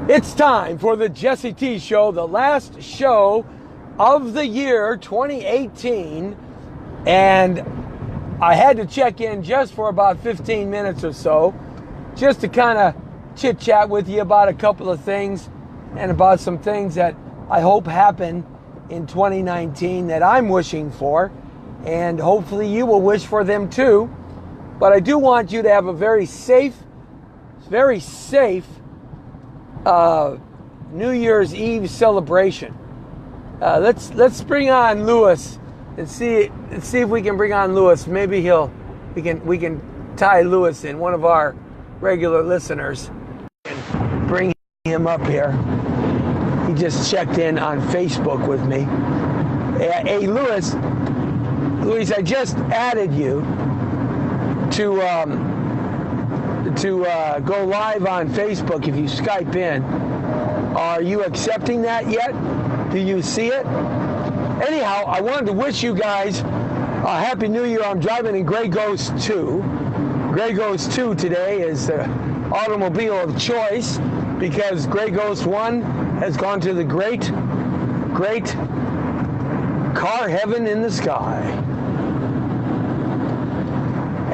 It's time for the Jesse T Show, the last show of the year 2018. And I had to check in just for about 15 minutes or so, just to kind of chit chat with you about a couple of things and about some things that I hope happen in 2019 that I'm wishing for. And hopefully you will wish for them too. But I do want you to have a very safe New Year's Eve celebration. Let's bring on Lewis and see if we can bring on Lewis. Maybe we can tie Lewis in, one of our regular listeners, and bring him up here. He just checked in on Facebook with me. Hey, Lewis, I just added you to go live on Facebook if you Skype in. Are you accepting that yet? Do you see it? Anyhow, I wanted to wish you guys a Happy New Year. I'm driving in Grey Ghost 2. Grey Ghost 2 today is the automobile of choice because Grey Ghost 1 has gone to the great car heaven in the sky.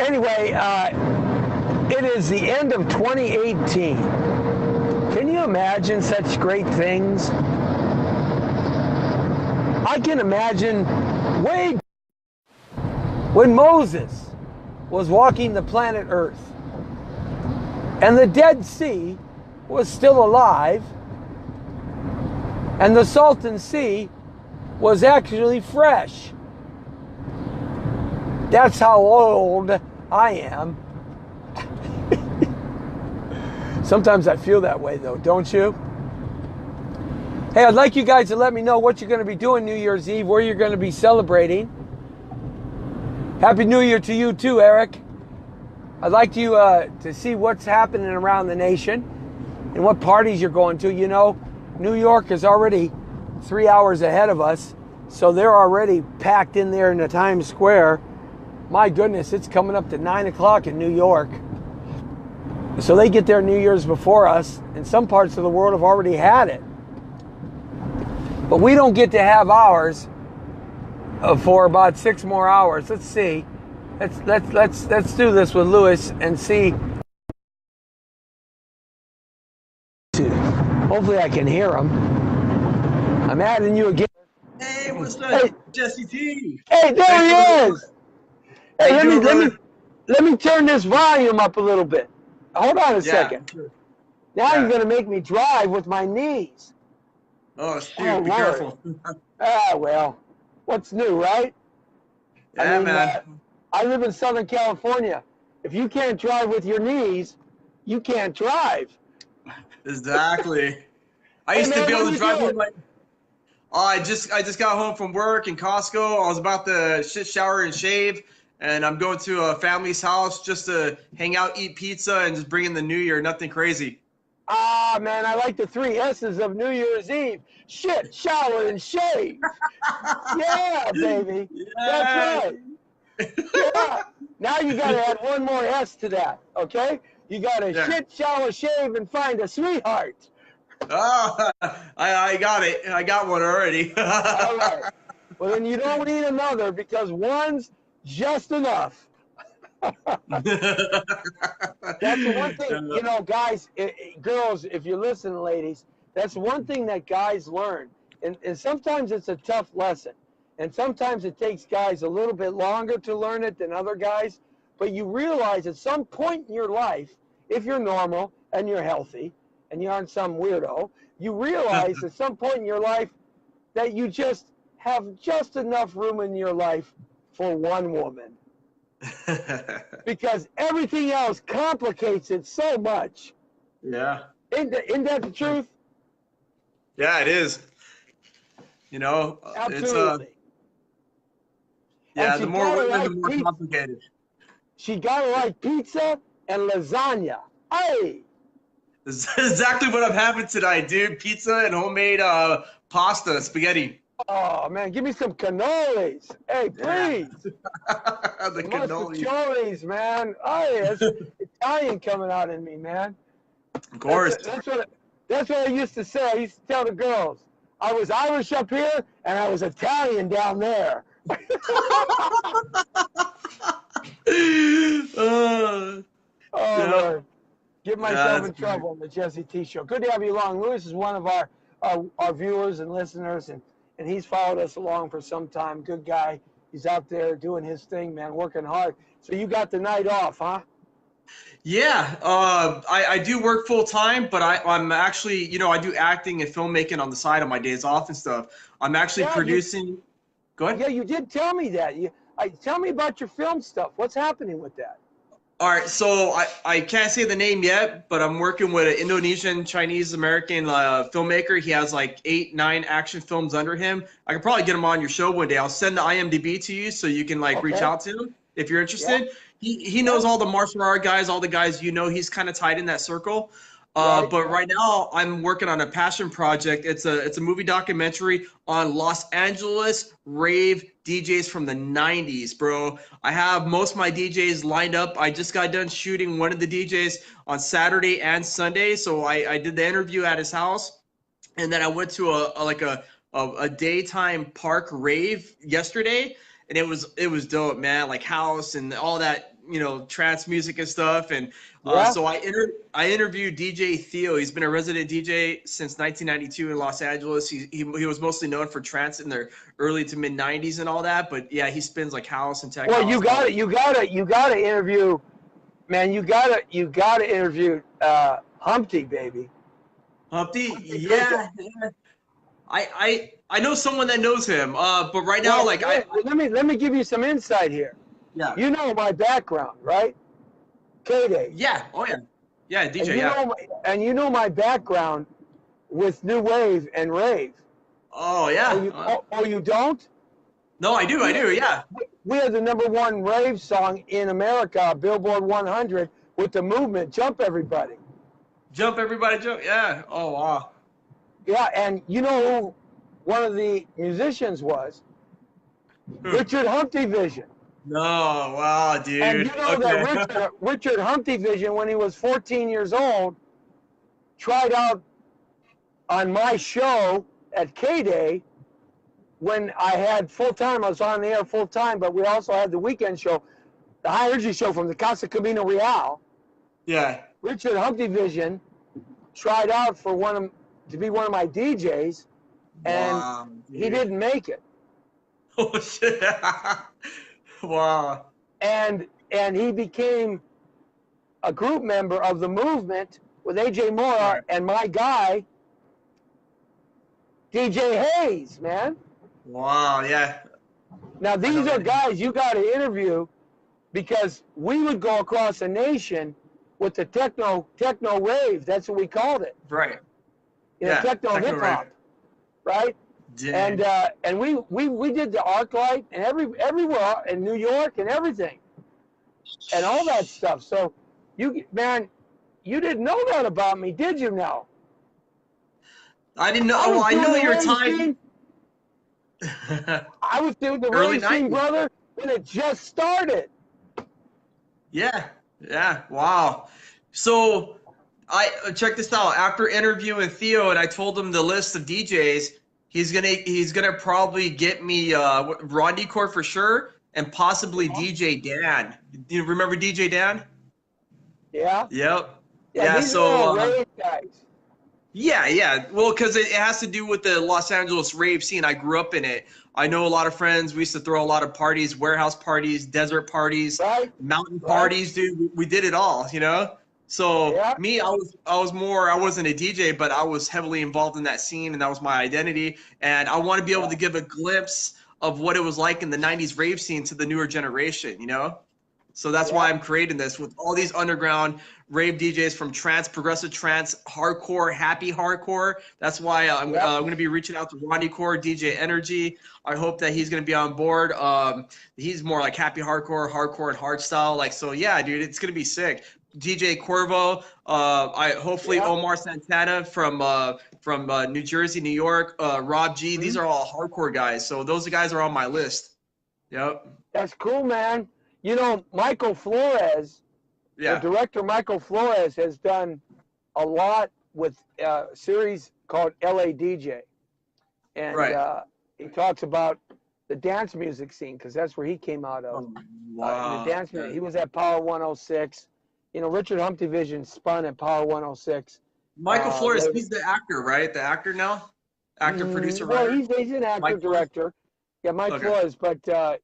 Anyway, it is the end of 2018. Can you imagine such great things? I can imagine when Moses was walking the planet Earth and the Dead Sea was still alive and the Salton Sea was actually fresh. That's how old I am. Sometimes I feel that way though, don't you? Hey, I'd like you guys to let me know what you're going to be doing New Year's Eve, where you're going to be celebrating. Happy New Year to you too, Eric. I'd like you to see what's happening around the nation and what parties you're going to. You know, New York is already 3 hours ahead of us, so they're already packed in there in the Times Square. My goodness, it's coming up to 9 o'clock in New York. So they get their New Year's before us, and some parts of the world have already had it. But we don't get to have ours for about 6 more hours. Let's see. Let's do this with Lewis and see. Hopefully I can hear him. I'm adding you again. Hey, what's up, hey. Jesse T? Hey, there he is. Hey, let me turn this volume up a little bit. Hold on a second. Sure. Now you're going to make me drive with my knees. Oh, shoot, be careful. Well, what's new, right? Yeah, I mean, man. I live in Southern California. If you can't drive with your knees, you can't drive. Exactly. I used to be able to drive with my... Oh, I just got home from work in Costco. I was about to shower and shave, and I'm going to a family's house just to hang out, eat pizza, and just bring in the new year. Nothing crazy. Ah, man, I like the 3 S's of New Year's Eve. Shit, shower, and shave. Yeah, baby. Yeah. That's right. Yeah. Now you got to add one more S to that, okay? You got to shit, shower, shave, and find a sweetheart. Oh, I got it. I got one already. All right. Well, then you don't need another because one's just enough. That's the one thing, you know, guys, girls, if you listen, ladies, that's one thing that guys learn. And sometimes it's a tough lesson. And sometimes it takes guys a little bit longer to learn it than other guys. But you realize at some point in your life, if you're normal and you're healthy and you aren't some weirdo, you realize at some point in your life that you just have just enough room in your life for one woman. Because everything else complicates it so much. Yeah. Isn't that the truth? Yeah, it is. You know, absolutely. The more women, the more complicated. She got to like pizza and lasagna. Hey! This is exactly what I'm having tonight, dude. Pizza and homemade pasta, spaghetti. Oh, man, give me some cannolis. Hey, please. The cannolis, man. Oh, yeah, it's Italian coming out in me, man. Of course. That's what I used to say. I used to tell the girls, I was Irish up here and I was Italian down there. uh, Oh, yep. Lord. Get Yeah, myself that's in great. trouble on the Jesse T Show. Good to have you along. Lewis is one of our viewers and listeners, and he's followed us along for some time. Good guy. He's out there doing his thing, man, working hard. So you got the night off, huh? Yeah, I do work full time, but I'm actually, I do acting and filmmaking on the side on my days off and stuff. I'm actually Yeah, you producing. Go ahead. yeah, you did tell me that. Tell me about your film stuff. What's happening with that? All right, so I can't say the name yet, but I'm working with an Indonesian Chinese American filmmaker. He has like 8, 9 action films under him. I could probably get him on your show one day. I'll send the IMDb to you so you can like reach Okay. out to him if you're Yeah. interested. He Yeah. knows all the martial art guys, all the guys he's kind of tied in that circle. Right. But right now I'm working on a passion project. It's a movie documentary on Los Angeles rave DJs from the 90s, bro. I have most of my DJs lined up. I just got done shooting one of the DJs on Saturday and Sunday. So I did the interview at his house, and then I went to a daytime park rave yesterday, and it was dope, man. Like house and all that, trance music and stuff. And Yeah. so I interviewed DJ Theo. He's been a resident DJ since 1992 in Los Angeles. He was mostly known for trance in the early to mid 90s and all that. But yeah, he spins like house and tech. Well, house you and all got that. it. You got to interview, man. You got to interview Humpty, baby. Humpty, yeah. I know someone that knows him. But right now, Well, like let me give you some insight here. yeah. You know my background, right? K-Day. Yeah. Oh yeah. Yeah, DJ. And Yeah. you know my background with new wave and rave. Oh yeah. Oh, you don't? No, I do. I do. Yeah. We had the #1 rave song in America, Billboard 100, with the movement "Jump Everybody." Jump, everybody, jump. Yeah. Oh wow. Yeah, and you know who one of the musicians was? Who? Richard Humpty Vision. No. Wow, dude. And you know Okay. that Richard Humpty Vision, when he was 14 years old, tried out on my show at K-Day when I had full-time. I was on the air full-time, but we also had the weekend show, the High Energy Show from the Casa Camino Real. Yeah. Richard Humpty Vision tried out to be one of my DJs, and Wow, he dude. didn't make it. Oh shit. Wow. And he became a group member of the movement with AJ Mora Right. and my guy, DJ Hayes, man. Wow. Yeah. Now, these know are that. guys you got to interview because we would go across the nation with the techno rave. That's what we called it. Right. You know, Yeah, techno techno hip hop, rave. right? Dude. And we did the ArcLight and everywhere in New York and everything and all that stuff. So you didn't know that about me, did you? Now I didn't know. Oh, I know your time. I was doing the Early rave scene, 90s. brother, when it just started. Yeah. Yeah. Wow. So I check this out. After interviewing Theo, and I told him the list of DJs, he's gonna probably get me Ron Decor for sure, and possibly DJ Dan. Do you remember DJ Dan? Yeah. Yep. Yeah. These So are all rave guys. yeah. Well, because it has to do with the Los Angeles rave scene. I grew up in it. I know a lot of friends. We used to throw a lot of parties, warehouse parties, desert parties, Right. mountain Right. parties, dude. We did it all, So Yeah. me, I wasn't a DJ, but I was heavily involved in that scene, and that was my identity. And I want to be able to give a glimpse of what it was like in the 90s rave scene to the newer generation, So that's why I'm creating this with all these underground rave DJs from trance, progressive trance, hardcore, happy hardcore. That's why I'm going to be reaching out to Ronnie Core, DJ Energy. I hope that he's going to be on board. He's more like happy hardcore, and hardstyle. Like, so yeah, dude, it's going to be sick. DJ Corvo, hopefully Omar Santana from New Jersey, New York, Rob G. These are all hardcore guys. So those guys are on my list. Yep. That's cool, man. You know, Michael Flores, the director Michael Flores has done a lot with a series called LA DJ, and Right. he talks about the dance music scene because that's where he came out of. Oh, In the wow. dance music, he was at Power 106. You know, Richard Humpty Vision spun at Power 106. Michael Flores, Later. he's the actor, right? The actor now? Actor, producer, Well, writer? he's an actor Mike Flores? director. Yeah, Mike Okay. Flores, but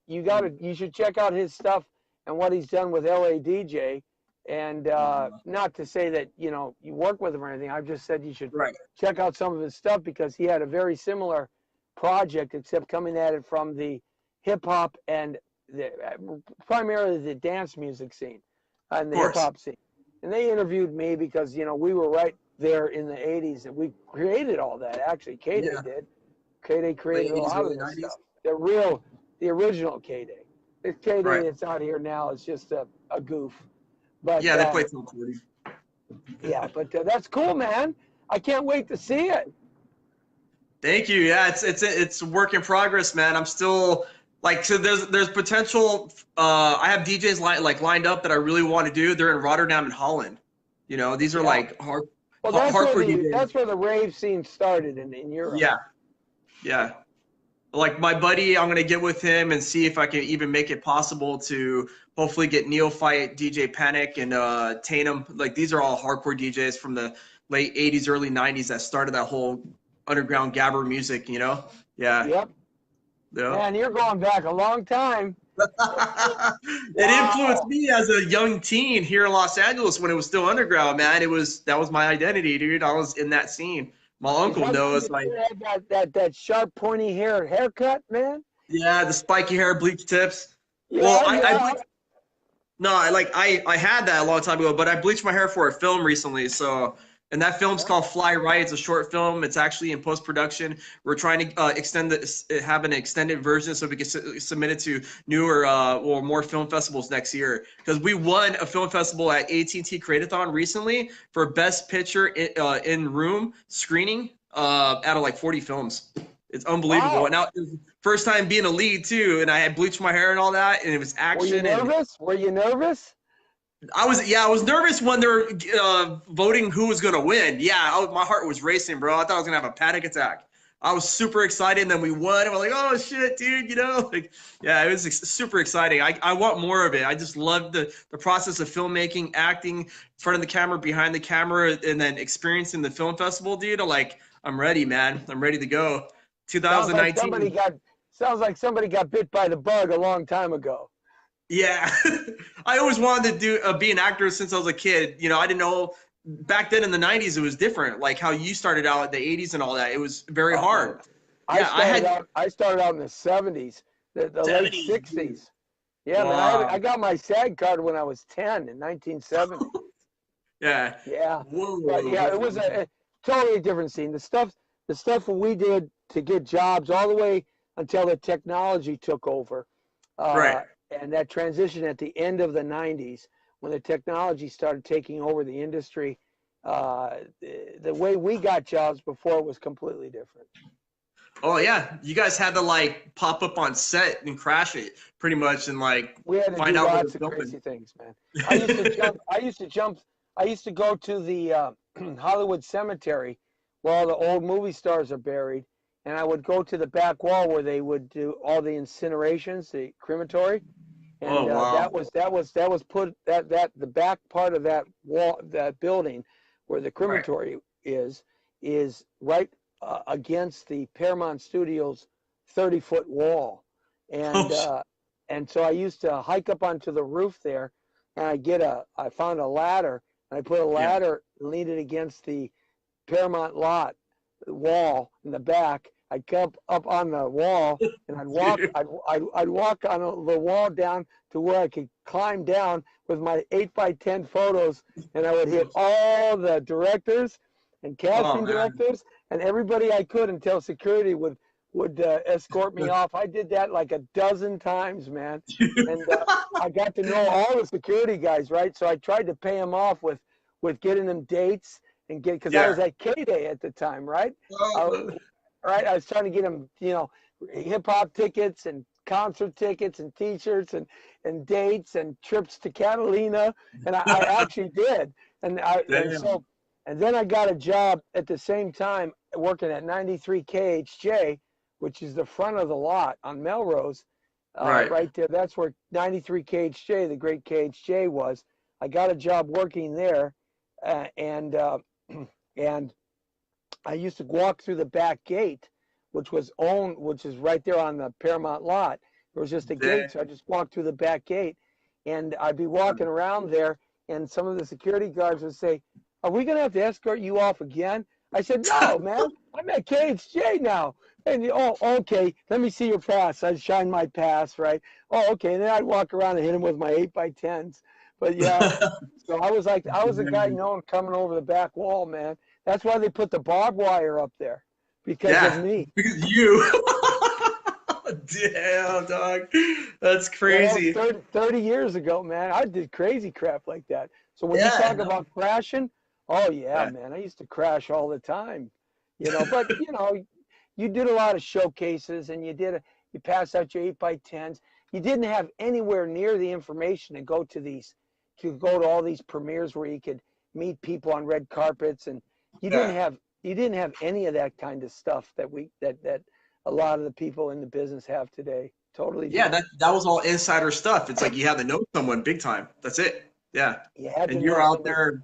you should check out his stuff and what he's done with LA DJ. And not to say that you work with him or anything. I've just said you should Right. check out some of his stuff because he had a very similar project, except coming at it from the hip hop and primarily the dance music scene and the hip hop scene. And they interviewed me because we were right there in the 80s and we created all that. Actually, K-Day did. K-Day created a lot of this stuff. The original K-Day. This K-Day that's out here now is just a goof. But yeah, they played some 40. Yeah, but that's cool, man. I can't wait to see it. Thank you. Yeah, it's a work in progress, man. I'm still so there's potential. I have DJs lined up that I really want to do. They're in Rotterdam and Holland. These are hardcore DJs. That's where the rave scene started in Europe. Yeah. Like my buddy, I'm gonna get with him and see if I can even make it possible to hopefully get Neophyte, DJ Panic, and Tatum. Like these are all hardcore DJs from the late '80s, early '90s that started that whole underground gabber music. Yeah. Yep. Man, you're going back a long time. It influenced me as a young teen here in Los Angeles when it was still underground, man. That was my identity, dude. I was in that scene. My uncle knows, that sharp, pointy haircut, man. Yeah, the spiky hair, bleach tips. Yeah, well, I had that a long time ago, but I bleached my hair for a film recently. And that film's called Fly Right. It's a short film. It's actually in post-production. We're trying to have an extended version so we can submit it to newer or more film festivals next year. Because we won a film festival at AT&T Create-a-thon recently for Best Picture in Room screening out of 40 films. It's unbelievable. Wow. And now first time being a lead too, and I had bleached my hair and all that, and it was action. Were you nervous? I was nervous when they were voting who was gonna win. Yeah, my heart was racing, bro. I thought I was gonna have a panic attack. I was super excited, and then we won, and we're like, oh shit, dude, it was super exciting. I want more of it. I just love the process of filmmaking, acting in front of the camera, behind the camera, and then experiencing the film festival, dude. I'm ready, man. I'm ready to go. 2019. Sounds like somebody got bit by the bug a long time ago. Yeah, I always wanted to do be an actor since I was a kid. I didn't know back then in the 90s it was different. Like how you started out in the 80s and all that. It was very hard. I started out in the 70s, the late 60s. Yeah, wow. Man, I got my SAG card when I was 10 in 1970. Yeah. Yeah. It was a totally different scene. The stuff that we did to get jobs all the way until the technology took over. Right. And that transition at the end of the 90s, when the technology started taking over the industry, the way we got jobs before was completely different. Oh yeah, you guys had to pop up on set and crash it pretty much, and we had to find do out lots of crazy things, man. I used to go to the Hollywood Cemetery where all the old movie stars are buried, and I would go to the back wall where they would do all the incinerations, the crematory. And that was put the back part of that wall, that building where the crematory is right against the Paramount Studios 30-foot wall. And so I used to hike up onto the roof there, and I found a ladder, and I put a ladder, leaned it against the Paramount lot wall in the back. I'd come up on the wall, and I'd walk on the wall down to where I could climb down with my 8x10 photos, and I would hit all the directors and casting directors and everybody I could until security would escort me off. I did that like a dozen times, man, and I got to know all the security guys, right? So I tried to pay them off with getting them dates and because I was at K-Day at the time, right? I was trying to get them, hip hop tickets and concert tickets and T-shirts and dates and trips to Catalina, and I actually did. And And then I got a job at the same time working at 93 KHJ, which is the front of the lot on Melrose, Right. right there. That's where 93 KHJ, the great KHJ, was. I got a job working there, and and I used to walk through the back gate, which is right there on the Paramount lot. There was just a gate, so I just walked through the back gate, and I'd be walking around there, and some of the security guards would say, "Are we gonna have to escort you off again?" I said, "No, man, I'm at KHJ now." And oh, okay, let me see your pass. I'd shine my pass, right? Oh, okay, and then I'd walk around and hit him with my 8x10s. But yeah, so I was a guy known coming over the back wall, man. That's why they put the barbed wire up there, because of me. Because you. Damn, dog. That's crazy. Well, 30 years ago, man, I did crazy crap like that. So when you talk about crashing, oh yeah, man, I used to crash all the time, but you did a lot of showcases, and you passed out your 8x10s. You didn't have anywhere near the information to go to all these premieres where you could meet people on red carpets, and you didn't have any of that kind of stuff that a lot of the people in the business have today. Totally. Yeah, that was all insider stuff. It's like you had to know someone big time. That's it. Yeah. And you're out there.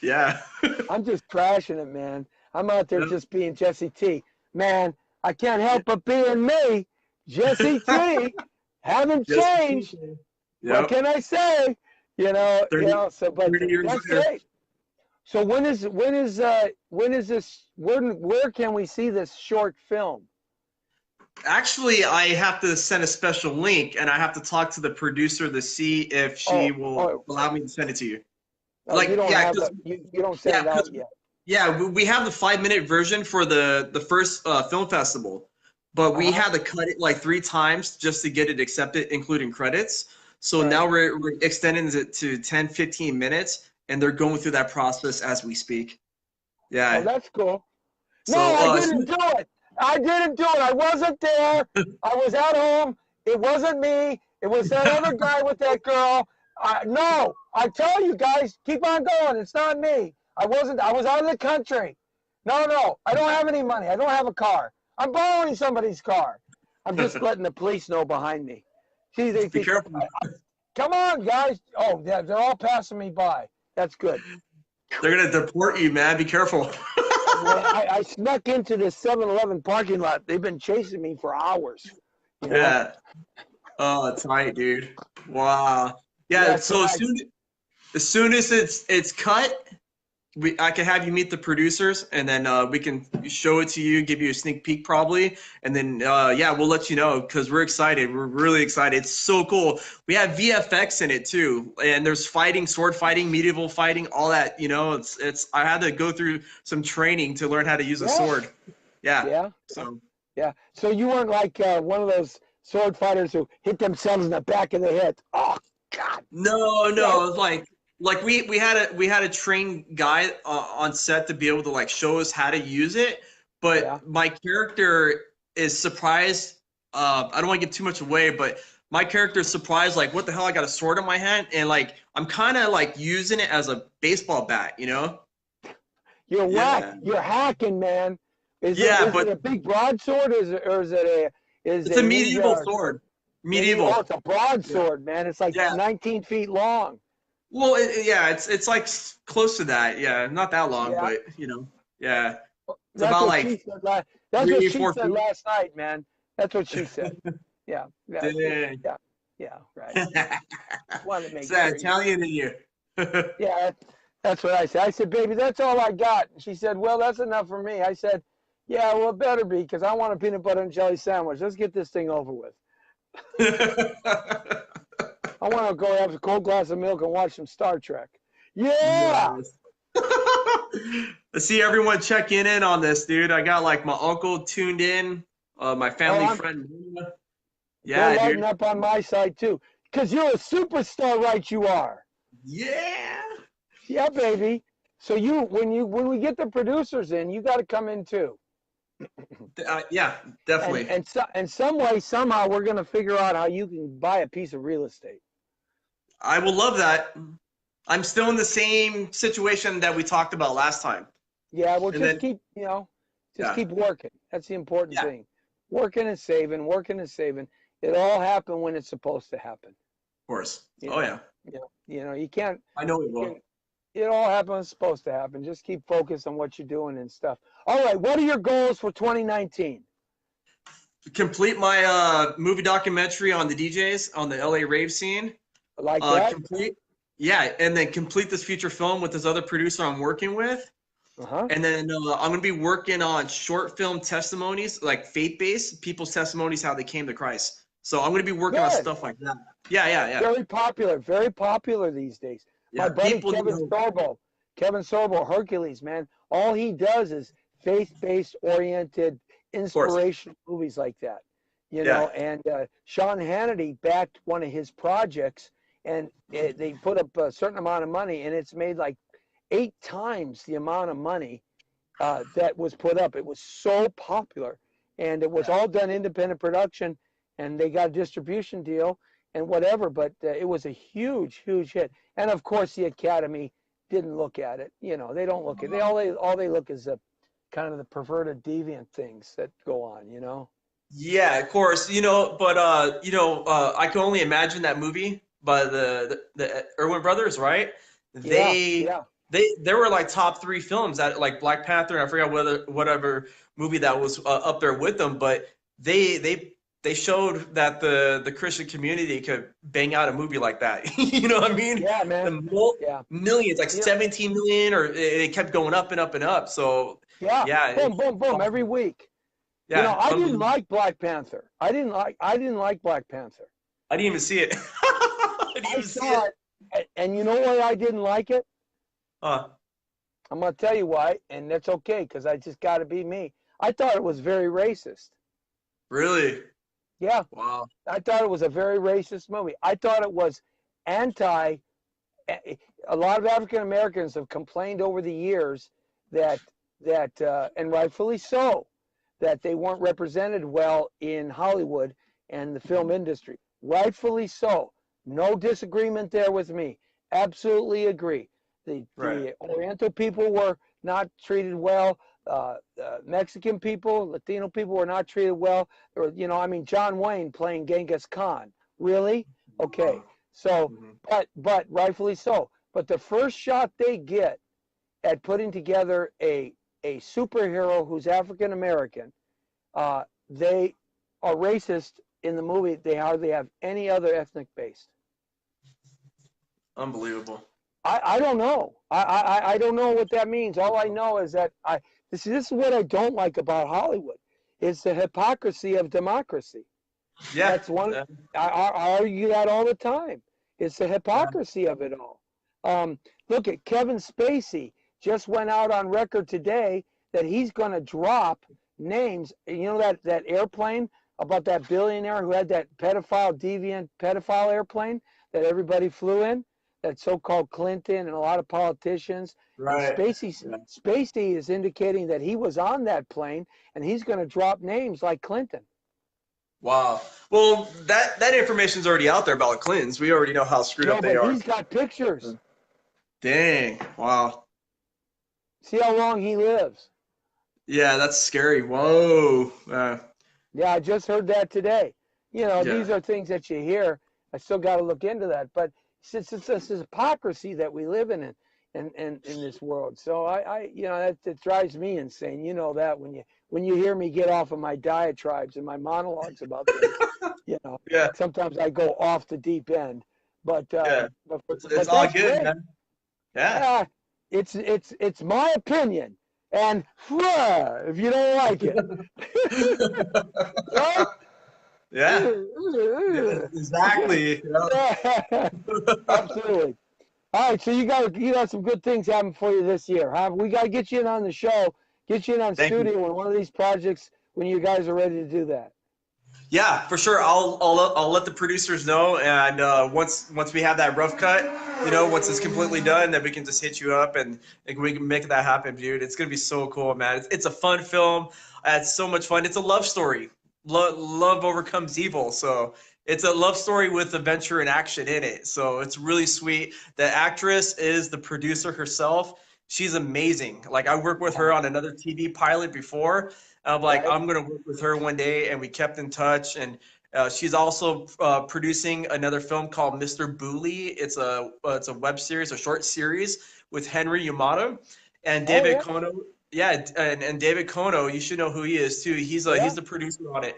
Yeah. I'm just crashing it, man. I'm out there just being Jesse T. Man, I can't help but being me. Jesse T. Haven't changed. What can I say? So but that's great. So where can we see this short film? Actually, I have to send a special link, and I have to talk to the producer to see if she will allow me to send it to you. You don't send it out yet. Yeah, we have the 5-minute version for the first film festival, but we had to cut it like 3 times just to get it accepted, including credits. So now we're extending it to 10-15 minutes, and they're going through that process as we speak. Yeah. Oh, that's cool. So, no, I didn't do it. I didn't do it. I wasn't there. I was at home. It wasn't me. It was that other guy with that girl. No, I tell you guys, keep on going. It's not me. I was out of the country. No, I don't have any money. I don't have a car. I'm borrowing somebody's car. I'm just letting the police know behind me. See, be careful. Come on, guys. Oh, yeah, they're all passing me by. That's good. They're going to deport you, man. Be careful. Well, I snuck into this 7-Eleven parking lot. They've been chasing me for hours. Yeah. Oh, it's tight, dude. Wow. Yeah. So as soon as it's cut, I can have you meet the producers, and then we can show it to you, give you a sneak peek probably, and then we'll let you know, because we're excited. We're really excited. It's so cool. We have VFX in it too, and there's fighting, sword fighting, medieval fighting, all that. It's I had to go through some training to learn how to use a sword. Yeah. So you weren't like one of those sword fighters who hit themselves in the back of the head. Oh God. No. It's like we had a trained guy on set to be able to show us how to use it, but my character is surprised. I don't want to give too much away, but my character is surprised, what the hell, I got a sword in my hand, and I'm kind of using it as a baseball bat, You're whack. You're hacking, man. Is it a big broadsword, or is it it's a medieval sword. Medieval. Oh, it's a broadsword, man. It's 19 feet long. Well, it's close to that. Yeah, not that long, but yeah. It's about that's what she said last night, man. That's what she said. Yeah, right. Wanted to make it's that Italian in you. Yeah, that's what I said. I said, baby, that's all I got. And she said, well, that's enough for me. I said, yeah, well, it better be, because I want a peanut butter and jelly sandwich. Let's get this thing over with. I want to go have a cold glass of milk and watch some Star Trek. Yeah. Nice. Let's see everyone checking in on this, dude. I got my uncle tuned in, my family friend. Yeah, they're lighting up on my side too, because you're a superstar, right? You are. Yeah. Yeah, baby. So when we get the producers in, you got to come in too. Yeah, definitely. And some way, somehow, we're gonna figure out how you can buy a piece of real estate. I will love that. I'm still in the same situation that we talked about last time. Yeah, well, And just then, keep, you know, just yeah, keep working. That's the important yeah, of thing. Working and saving, working and saving. It all happen when it's supposed to happen. course. You Oh know, yeah, you can't. I know it You can. will. It all happens when it's supposed to happen. Just keep focused on what you're doing and stuff. All right, what are your goals for 2019? Complete my movie documentary on the DJs on the LA rave scene. Like that? Complete, yeah, and then complete this feature film with this other producer I'm working with. Uh-huh. And then I'm gonna be working on short film testimonies, like faith-based people's testimonies, how they came to Christ. So I'm gonna be working on Good. stuff like that. Yeah, yeah, yeah, Very popular these days. My yeah. buddy People need hope. Kevin Sorbo, Hercules, man, all he does is faith-based oriented, Of course. inspirational movies like that. Yeah. And Sean Hannity backed one of his projects, and they put up a certain amount of money, and it's made like 8 times the amount of money that was put up. It was so popular, and it was all done independent production, and they got a distribution deal and whatever. But it was a huge, huge hit. And of course, the Academy didn't look at it. They don't look at it. They look is the kind of the perverted, deviant things that go on. Yeah, of course. But I can only imagine that movie by the Erwin brothers, right? Yeah, They yeah. they were like top three films that like Black Panther. I forgot whatever movie that was up there with them, but they showed that the Christian community could bang out a movie like that. You know what I mean? Yeah, man. The Yeah. millions, like Yeah. 17 million, or it kept going up and up and up. So Yeah. yeah, Boom, boom, boom. Every week. yeah, I didn't unbelievable. like Black Panther. I didn't like Black Panther. I didn't even see it. I didn't I even see saw it. it, and you know why I didn't like it? Uh, I'm gonna tell you why, and that's okay because I just got to be me. I thought it was very racist. really? Yeah, Wow. I thought it was a very racist movie. I thought it was anti. A lot of African Americans have complained over the years that and rightfully so, that they weren't represented well in Hollywood and the film industry. Rightfully so. No disagreement there with me. Absolutely agree. Right. The Oriental people were not treated well. Mexican people, Latino people were not treated well. Or, John Wayne playing Genghis Khan. Really? Okay. So, Mhm. but rightfully so. But the first shot they get at putting together a superhero who's African American, they are racist in the movie. They hardly have any other ethnic base. Unbelievable. I don't know. I don't know what that means. All I know is that this is what I don't like about Hollywood. It's the hypocrisy of democracy. Yeah. That's one. Yeah. I argue that all the time. It's the Yeah. hypocrisy of it all. Look at Kevin Spacey. Just went out on record today that he's going to drop names. You know that airplane about that billionaire who had that deviant pedophile airplane that everybody flew in, that so-called Clinton and a lot of politicians. And Right. Yeah. Spacey is indicating that he was on that plane, and he's going to drop names like Clinton. Wow. Well, that information's already out there about the Clintons. We already know how screwed Yeah, up they but are. he's got pictures. Dang. Wow. See how long he lives. Yeah, that's scary. Whoa. Yeah, I just heard that today. Yeah. These are things that you hear. I still got to look into that. But it's this hypocrisy that we live in this world. So that drives me insane. You know that when you hear me get off of my diatribes and my monologues about things, Yeah. sometimes I go off the deep end. But Yeah. but It's all that's good, great. man. Yeah. It's my opinion, and if you don't like it, right? Yeah. Exactly. Absolutely. All right, so you got some good things happening for you this year. Huh? We got to get you in on the show, get you in on Thank you. studio on one of these projects when you guys are ready to do that. Yeah, for sure. I'll let the producers know, and once we have that rough cut, once it's completely done, then we can just hit you up and we can make that happen, dude. It's gonna be so cool, man. It's a fun film. It's so much fun. It's a love story. Love overcomes evil, so It's a love story with adventure and action in it. So it's really sweet. The actress is the producer herself. She's amazing. Like I worked with her on another TV pilot before. I'm like, Right? I'm gonna work with her one day, and we kept in touch. And she's also producing another film called Mr. Booley. It's a web series, a short series with Henry Yamato and Oh David yeah, Kono. Yeah, and David Kono, you should know who he is too. yeah. He's the producer on it.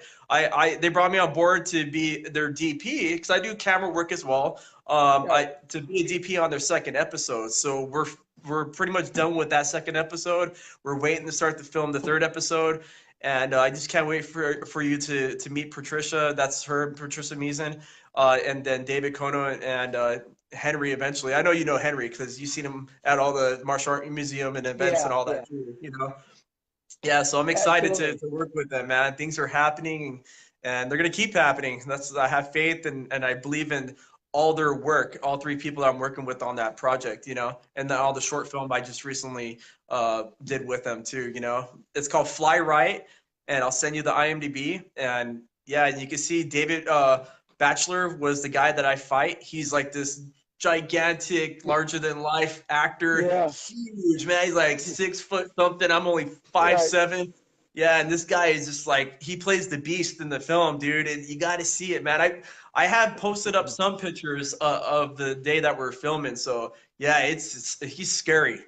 They brought me on board to be their DP because I do camera work as well. Right. I to be a DP on their second episode. So we're pretty much done with that second episode. We're waiting to start to film the third episode, and I just can't wait for you to meet Patricia. That's her, Patricia Meason, and then David Kono and Henry eventually. I know you know Henry because you've seen him at all the martial art museum and events and Yeah, all yeah. that too. You know. Yeah, so I'm excited Absolutely. to work with them, man. Things are happening and they're gonna keep happening. I have faith and I believe in all their work, all three people that I'm working with on that project, you know, and all the short film I just recently did with them too, you know. It's called Fly Right, and I'll send you the IMDb. And yeah, you can see David Batchelor was the guy that I fight. He's like this gigantic, larger than life actor, Yeah. huge man. He's like 6 foot something. I'm only five Right. seven. Yeah, and this guy is just like he plays the beast in the film, dude. And you got to see it, man. I have posted up some pictures of the day that we're filming. So yeah, it's he's scary,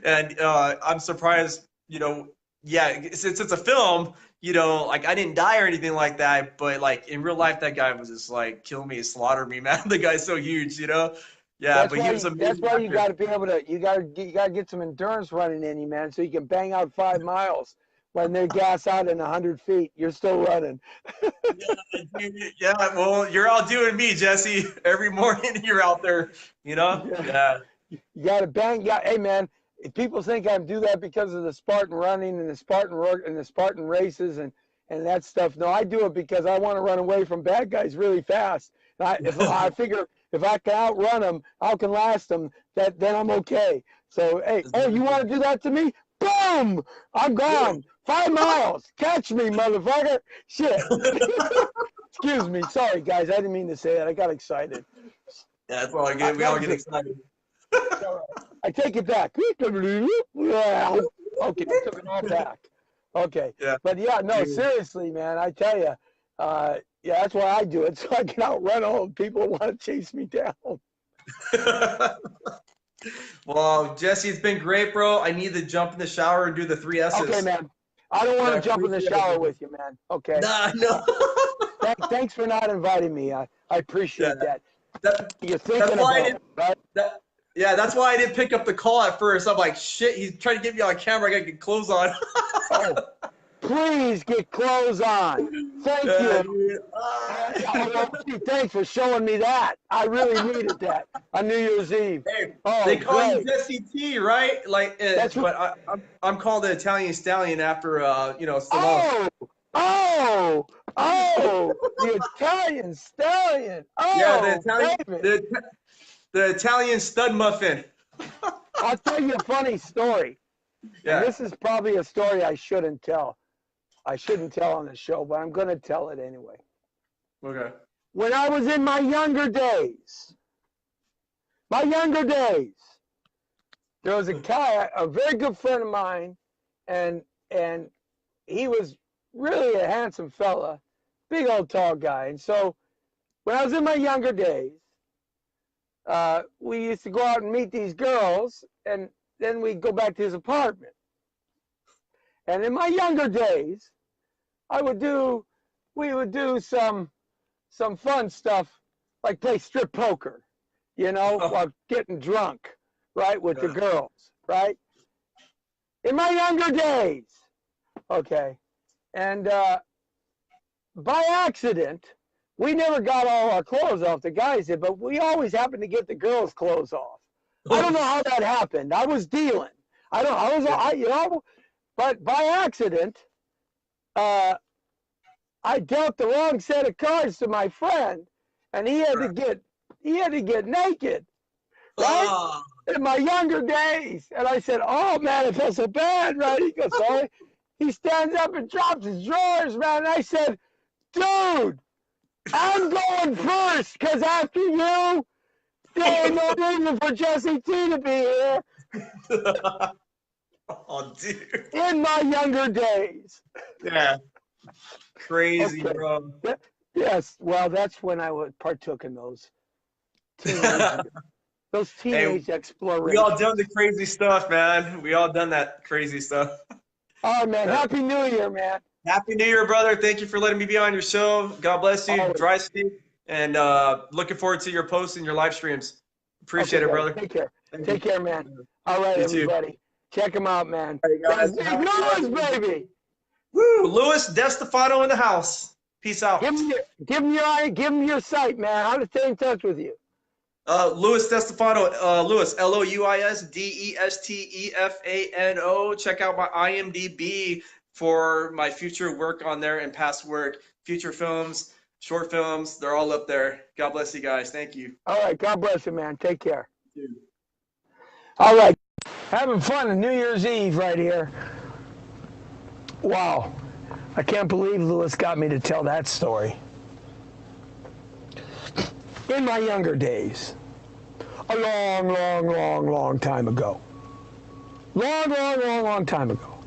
and I'm surprised. You know, yeah, since it's a film, you know, like I didn't die or anything like that, but like in real life, that guy was just like kill me, slaughter me, man. The guy's so huge, you know. Yeah, That's but he why. was an That's amazing why you actor. got to be able to. You got to get some endurance running in you, man, so you can bang out 5 miles when they gas out in 100 feet. You're still running. Yeah, well, you're outdoing me, Jesse. Every morning you're out there, you know? Yeah. Yeah. You got to bang. Yeah. Hey, man. If people think I do that because of the Spartan running and the Spartan work and the Spartan races and that stuff, no, I do it because I want to run away from bad guys really fast. And if I figure if I can outrun them, I can last them. Then I'm okay. So hey, oh, you want to do that to me? Boom! I'm gone. 5 miles. Catch me, motherfucker. Shit. Excuse me. Sorry, guys. I didn't mean to say that. I got excited. Yeah, that's all I get. We all get excited. I take it back. Okay, I took it all back. Okay, Yeah. but yeah, no, seriously, man, I tell you, yeah, that's why I do it, so I can outrun all the people who want to chase me down. Well, Jesse, it's been great, bro. I need to jump in the shower and do the 3 S's. Okay, man. I don't want Yeah, to jump in the appreciate shower it. with you, man. Okay. Nah, no. Thanks for not inviting me. I appreciate Yeah, that. You're that's thinking why I about didn't. it, right? Yeah, that's why I didn't pick up the call at first. I'm like, shit, he's trying to get me on camera. I gotta get clothes on. Oh, please get clothes on. Thank Yeah, you. dude. Thanks for showing me that. I really needed that on New Year's Eve. Hey, Oh, they call you great. Jesse T, right? Like, That's what. but I'm called the Italian Stallion after you know, Stallone. Oh, the Italian stallion. Yeah, Oh, David. the Italian stud muffin. I'll tell you a funny story. And Yeah. this is probably a story I shouldn't tell. I shouldn't tell on the show, but I'm going to tell it anyway. Okay. When I was in my younger days, there was a guy, a very good friend of mine, and he was really a handsome fella, big old tall guy. And so when I was in my younger days, we used to go out and meet these girls, and then we'd go back to his apartment. And in my younger days, we would do some fun stuff, like play strip poker, you know, while getting drunk, right, with the girls, right? In my younger days, okay. And by accident, we never got all our clothes off, the guys did, but we always happened to get the girls' clothes off. I don't know how that happened. I was dealing. You know, but by accident, I dealt the wrong set of cards to my friend, and he had to get naked, right? Oh, In my younger days. And I said, oh man, I felt so bad, right? He goes, sorry. He stands up and drops his drawers, man. And I said, dude, I'm going first, because after you, there ain't no reason for Jesse T to be here Oh, dude. in my younger days. Yeah. Crazy, Okay. bro. Yes, well, that's when I partook in those teenage, Hey, we explorations. all done the crazy stuff, man. We all done that crazy stuff. Oh, man, Happy New Year, man. Happy New Year, brother. Thank you for letting me be on your show. God bless you. Always. Drive safe. And looking forward to your posts and your live streams. Appreciate it, brother. Take care. Thank Take you. care, man. All right, You too. everybody. Check him out, man. All right, guys. That's Big Louis, baby. Woo! Louis DeStefano in the house. Peace out. Give him your site, man. How to stay in touch with you. Louis DeStefano, Louis, LOUISDESTEFANO. Check out my IMDb for my future work on there and past work, future films, short films. They're all up there. God bless you guys. Thank you. All right. God bless you, man. Take care. All right. Having fun on New Year's Eve right here. Wow. I can't believe Louis got me to tell that story. In my younger days. A long time ago. Long time ago.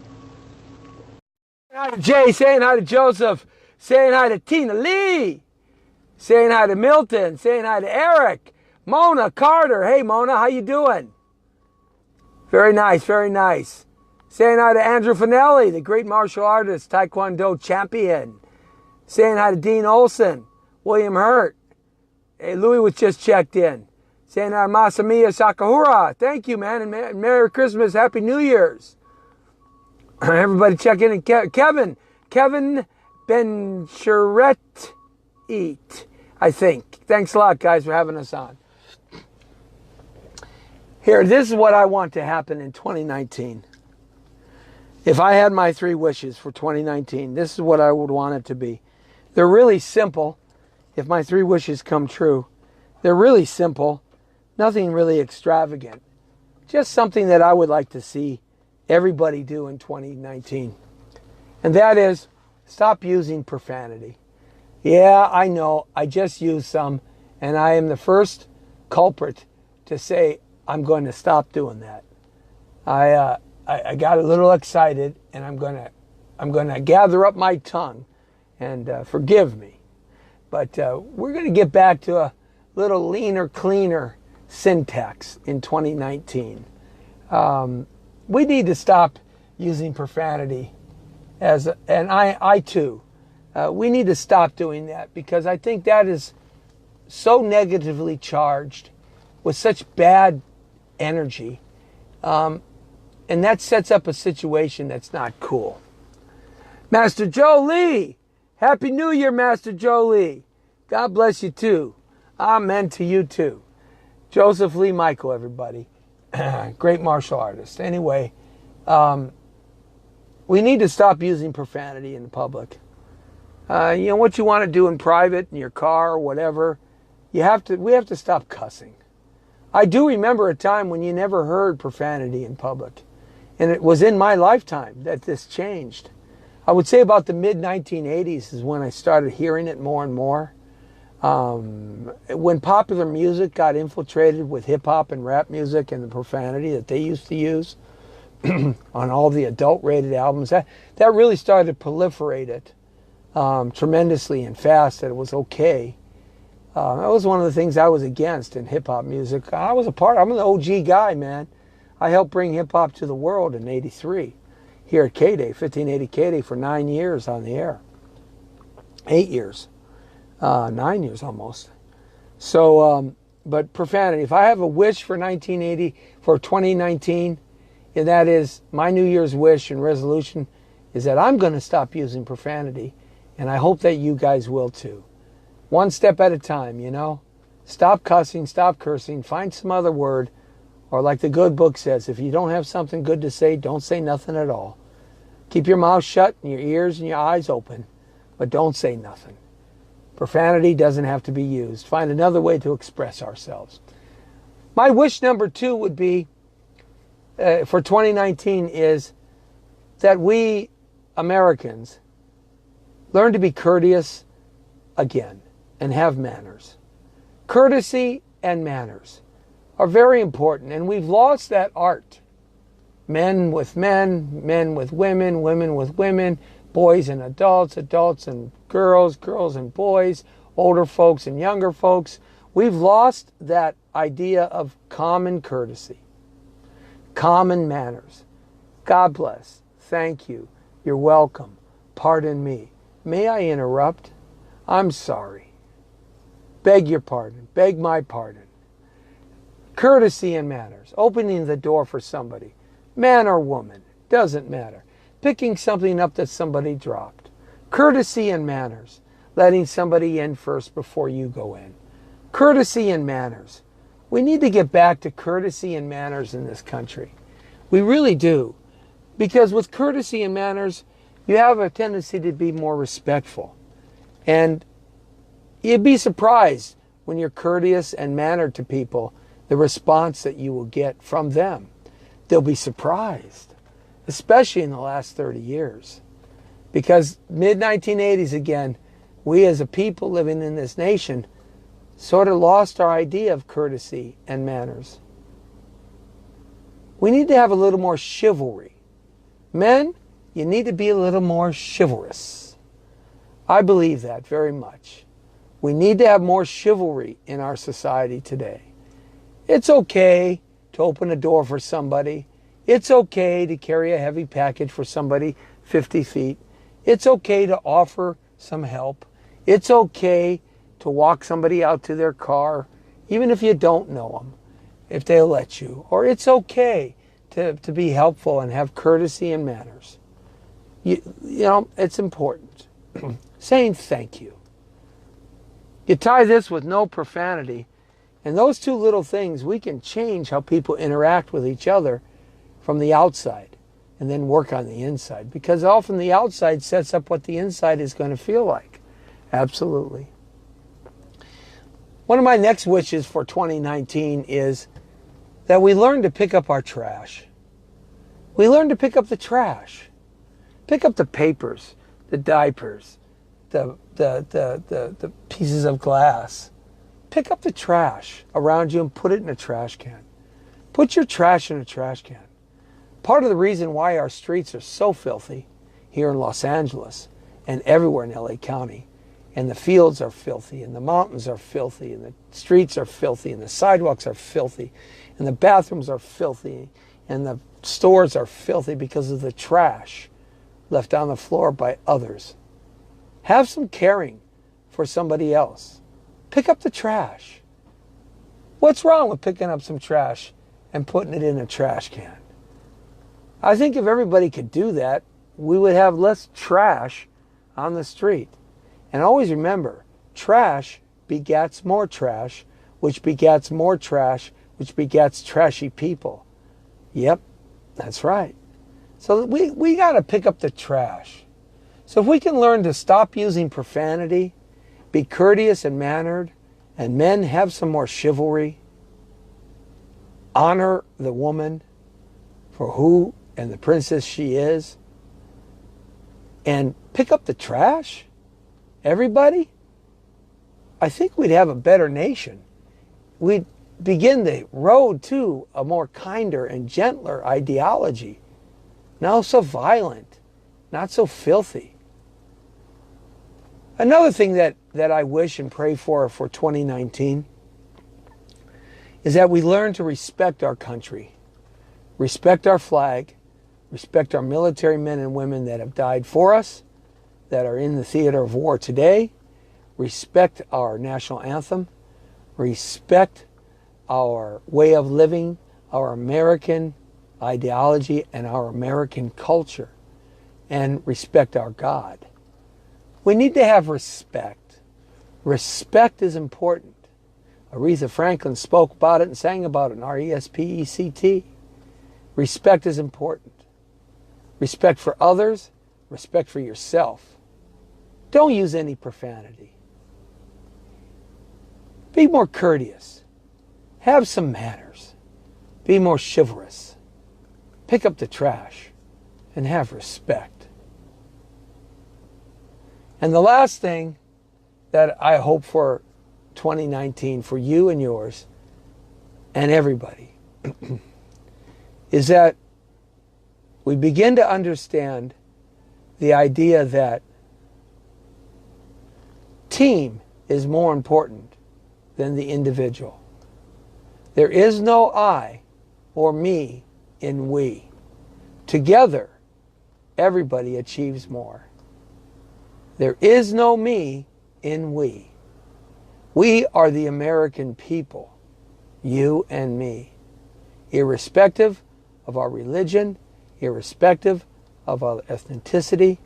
Saying hi to Jay, saying hi to Joseph, saying hi to Tina Lee, saying hi to Milton, saying hi to Eric, Mona Carter. Hey Mona, how you doing? Very nice, very nice. Saying hi to Andrew Finelli, the great martial artist, Taekwondo champion. Saying hi to Dean Olson, William Hurt. Hey, Louis was just checked in. Saying hi to Masamiya Sakahura. Thank you, man, and Merry Christmas, Happy New Year's. Everybody check in. And Kevin Bencharet Eat, I think. Thanks a lot, guys, for having us on. Here, this is what I want to happen in 2019. If I had my 3 wishes for 2019, this is what I would want it to be. They're really simple. If my 3 wishes come true, they're really simple. Nothing really extravagant. Just something that I would like to see everybody do in 2019. And that is, stop using profanity. Yeah, I know, I just used some, and I am the first culprit to say I'm going to stop doing that. I got a little excited, and I'm going to gather up my tongue, and forgive me. But we're going to get back to a little leaner, cleaner syntax in 2019. We need to stop using profanity, and I too. We need to stop doing that, because I think that is so negatively charged with such bad energy. And that sets up a situation that's not cool. Master Joe Lee, Happy New Year, Master Joe Lee. God bless you too. Amen to you too. Joseph Lee Michael, everybody. Great martial artist. Anyway, we need to stop using profanity in public. What you want to do in private, in your car or whatever, we have to stop cussing. I do remember a time when you never heard profanity in public. And it was in my lifetime that this changed. I would say about the mid-1980s is when I started hearing it more and more. When popular music got infiltrated with hip-hop and rap music and the profanity that they used to use on all the adult-rated albums, that really started to proliferate it tremendously and fast, that it was okay. That was one of the things I was against in hip-hop music. I'm an OG guy, man. I helped bring hip-hop to the world in '83 here at K-Day, 1580 K-Day, for 9 years on the air. 8 years. 9 years almost. So, but profanity. If I have a wish for 2019, and that is my New Year's wish and resolution, is that I'm going to stop using profanity, and I hope that you guys will too. One step at a time, Stop cussing, stop cursing, find some other word. Or like the good book says, if you don't have something good to say, don't say nothing at all. Keep your mouth shut and your ears and your eyes open, but don't say nothing. Profanity doesn't have to be used. Find another way to express ourselves. My wish number 2 would be, for 2019, is that we Americans learn to be courteous again. and have manners. Courtesy and manners are very important, and we've lost that art. Men with men, men with women, women with women, boys and adults, adults and girls, girls and boys, older folks and younger folks. We've lost that idea of common courtesy, common manners. God bless. Thank you. You're welcome. Pardon me. May I interrupt? I'm sorry. Beg your pardon. Beg my pardon. Courtesy and manners. Opening the door for somebody. Man or woman. Doesn't matter. Picking something up that somebody dropped. Courtesy and manners. Letting somebody in first before you go in. Courtesy and manners. We need to get back to courtesy and manners in this country. We really do. Because with courtesy and manners, you have a tendency to be more respectful. And you'd be surprised when you're courteous and mannered to people, the response that you will get from them. They'll be surprised, especially in the last 30 years. Because mid-1980s again, we as a people living in this nation sort of lost our idea of courtesy and manners. We need to have a little more chivalry. Men, you need to be a little more chivalrous. I believe that very much. We need to have more chivalry in our society today. It's okay to open a door for somebody. It's okay to carry a heavy package for somebody 50 feet. It's okay to offer some help. It's okay to walk somebody out to their car, even if you don't know them, if they'll let you. Or it's okay to be helpful and have courtesy and manners. You know, it's important. Saying thank you. You tie this with no profanity, and those two little things, we can change how people interact with each other from the outside and then work on the inside. Because often the outside sets up what the inside is going to feel like. Absolutely. One of my next wishes for 2019 is that we learn to pick up our trash. We learn to pick up the trash. Pick up the papers, the diapers, the pieces of glass. Pick up the trash around you and put it in a trash can. Put your trash in a trash can. Part of the reason why our streets are so filthy here in Los Angeles and everywhere in LA County, and the fields are filthy, and the mountains are filthy, and the streets are filthy, and the sidewalks are filthy, and the bathrooms are filthy, and the stores are filthy because of the trash left on the floor by others. Have some caring for somebody else. Pick up the trash. What's wrong with picking up some trash and putting it in a trash can? I think if everybody could do that, we would have less trash on the street. And always remember, trash begets more trash, which begets more trash, which begets trashy people. Yep, that's right. So we got to pick up the trash. So if we can learn to stop using profanity, be courteous and mannered, and men have some more chivalry, honor the woman for who and the princess she is, and pick up the trash, everybody, I think we'd have a better nation. We'd begin the road to a more kinder and gentler ideology. Not so violent, not so filthy. Another thing that I wish and pray for 2019 is that we learn to respect our country, respect our flag, respect our military men and women that have died for us, that are in the theater of war today, respect our national anthem, respect our way of living, our American ideology and our American culture, and respect our God. We need to have respect. Respect is important. Aretha Franklin spoke about it and sang about it in R-E-S-P-E-C-T. Respect is important. Respect for others, respect for yourself. Don't use any profanity. Be more courteous. Have some manners. Be more chivalrous. Pick up the trash and have respect. And the last thing that I hope for 2019 for you and yours and everybody is that we begin to understand the idea that team is more important than the individual. There is no I or me in we. Together, everybody achieves more. There is no me in we. We are the American people, you and me, irrespective of our religion, irrespective of our ethnicity,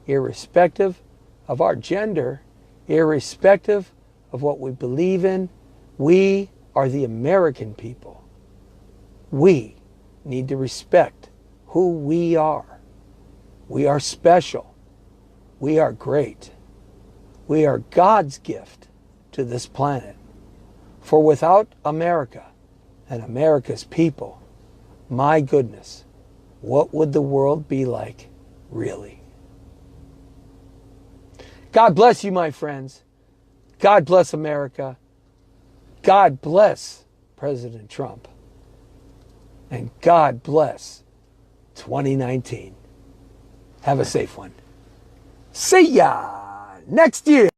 irrespective of our gender, irrespective of what we believe in. We are the American people. We need to respect who we are. We are special. We are great. We are God's gift to this planet. For without America and America's people, my goodness, what would the world be like, really? God bless you, my friends. God bless America. God bless President Trump. And God bless 2019. Have a safe one. See ya next year.